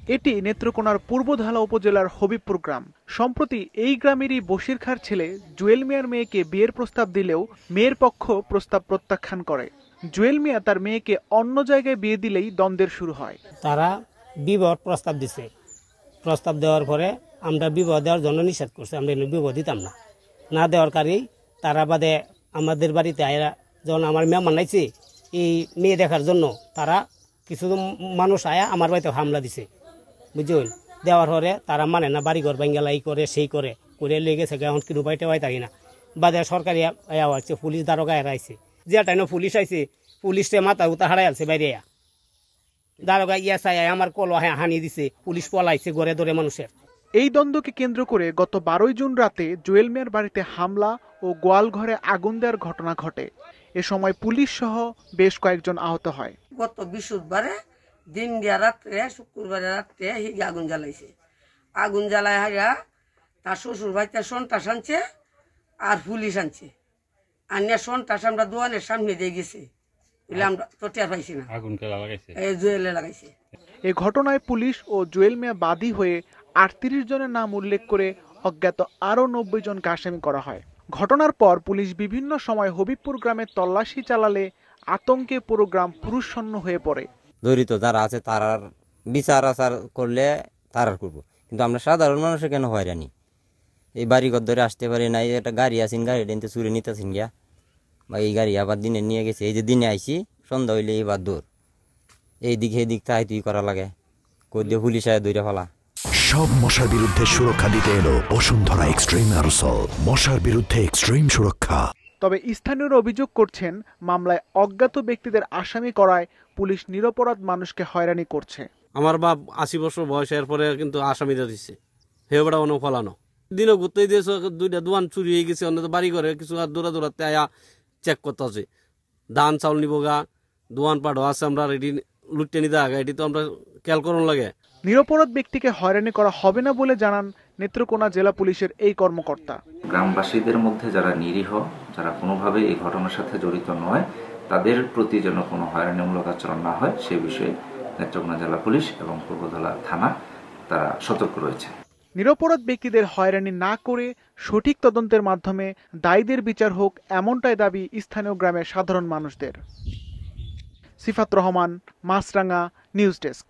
এটি নেত্রকোনার পূর্বধালা উপজেলার হবিবপুর গ্রাম। সম্প্রতি এই গ্রামেরই বশির খাঁর ছেলে জুয়েল মিয়ার মেয়েকে বিয়ের প্রস্তাব দিলেও মেয়ের পক্ষ প্রস্তাব প্রত্যাখ্যান করে। জুয়েল মিয়া তার মেয়েকে অন্য জায়গায় বিয়ে দিলেই দ্বন্দ্বের শুরু হয়। তারা বিবাহ প্রস্তাব দিছে, প্রস্তাব দেওয়ার পরে আমরা বিবাহ দেওয়ার জন্য নিষেধ করছি, আমরা বিবাহ দিতাম না দেওয়ার কারণেই তারা বাদে আমাদের বাড়িতে আয়া যখন আমার মেহমান আইছে এই মেয়ে দেখার জন্য, তারা কিছু মানুষ আয়া আমার বাড়িতে হামলা দিছে, বুঝলেন। দেওয়ার পরে তারা মানে না, বাড়িঘর ভাঙ্গালা এই করে সেই করে লেগেছে, এখন কিন্তু বাড়িতে পাই থাকি না। বাদে সরকারি আছে, পুলিশ দারোগা আইছে, যে টাইম পুলিশ আইছে, পুলিশে মাথা উতা হারাই আলছে বাইরে। দারোগা চাই আমার কল হানি দিছে, পুলিশ পলাইছে ঘরে ধরে মানুষের। এই দ্বন্দ্বকে কেন্দ্র করে গত 12 জুন রাতে জুয়েল মিয়ার বাড়িতে হামলা ও গোয়াল ঘরে আগুন দেওয়ার ঘটনা ঘটে। এ সময় পুলিশ সহ বেশ কয়েকজন আহত হয়। গত বৃহস্পতিবারে দিন দিয়া রাত্রে, শুক্রবারে রাত্রে হিগে আগুন জ্বালাইছে। আগুন জ্বালাই হাইয়া তার শ্বশুর ভাইতে সন্তাস আনছে আর পুলিশ আনছে। আনিয়া সন্তাস আমরা দোয়ানের সামনে দিয়ে গেছে, আমরা তো টের পাইছি না, আগুন লাগাইছে, জুয়েলে লাগাইছে। এই ঘটনায় পুলিশ ও জুয়েল মিয়া বাদী হয়ে 38 জনের নাম উল্লেখ করে অজ্ঞাত আরও 90 জনকে আসামি করা হয়। ঘটনার পর পুলিশ বিভিন্ন সময় হবিবপুর গ্রামে তল্লাশি চালালে আতঙ্কে পুরো গ্রাম পুরুষশূন্য হয়ে পড়ে। জড়িত যারা আছে তারার বিচার আচার করলে তারার করবো, কিন্তু আমরা সাধারণ মানুষে কেন হয়রানি? এই বাড়িঘর ধরে আসতে পারি না, একটা গাড়ি আসেন, গাড়ি টেনতে চুরি নিতেছেন গিয়া, বা এই গাড়ি আবার দিনে নিয়ে গেছে। এই যে দিনে আইসি, সন্ধ্যা হইলে এবার দূর এইদিকে এদিক তাই তুই করা লাগে, কই দিয়ে পুলিশ আয় দৌড়ে ফেলা। সব মশার বিরুদ্ধে সুরক্ষা দিতে এলো বসুন্ধরা এক্সট্রিম অ্যারোসল, মশার বিরুদ্ধে এক্সট্রিম সুরক্ষা। তবে স্থানীয়রা অভিযোগ করছেন, মামলায় অজ্ঞাত ব্যক্তিদের আসামি করায় পুলিশ নিরপরাধ মানুষকে হয়রানি করছে। আমার বাপ 80 বছর বয়স, এরপরে কিন্তু আসামিরা দিচ্ছে হেবড়া অনেক ফলানো। দিনও ঘুরতে দিয়েছে, 2টা দোয়ান চুরি হয়ে গেছে, অন্য বাড়ি ঘরে কিছু আর দৌড়াতে আয়া চেক করতে আছে। ধান চাউল নিব গা, দোয়ান পাঠও আছে, আমরা রেডি লুটতে নিতে আগে, এটি তো আমরা খেয়াল করুন লাগে। নিরপরাধ ব্যক্তিকে হয়রানি করা হবে না বলে জানান নেত্রকোনা জেলা পুলিশের এই কর্মকর্তা। গ্রামবাসীদের মধ্যে যারা নিরীহ, যারা কোনোভাবে এই ঘটনার সাথে জড়িত নয়, তাদের প্রতি যেন কোনো হয়রানিমূলক আচরণ না হয় সে বিষয়ে নেত্রকোনা জেলা পুলিশ এবং পূর্বধলা থানা তারা সতর্ক রয়েছে। নিরপরাধ ব্যক্তিদের হয়রানি না করে সঠিক তদন্তের মাধ্যমে দায়ীদের বিচার হোক, এমনটাই দাবি স্থানীয় গ্রামের সাধারণ মানুষদের। সিফাত রহমান, মাছরাঙ্গা, নিউজ ডেস্ক।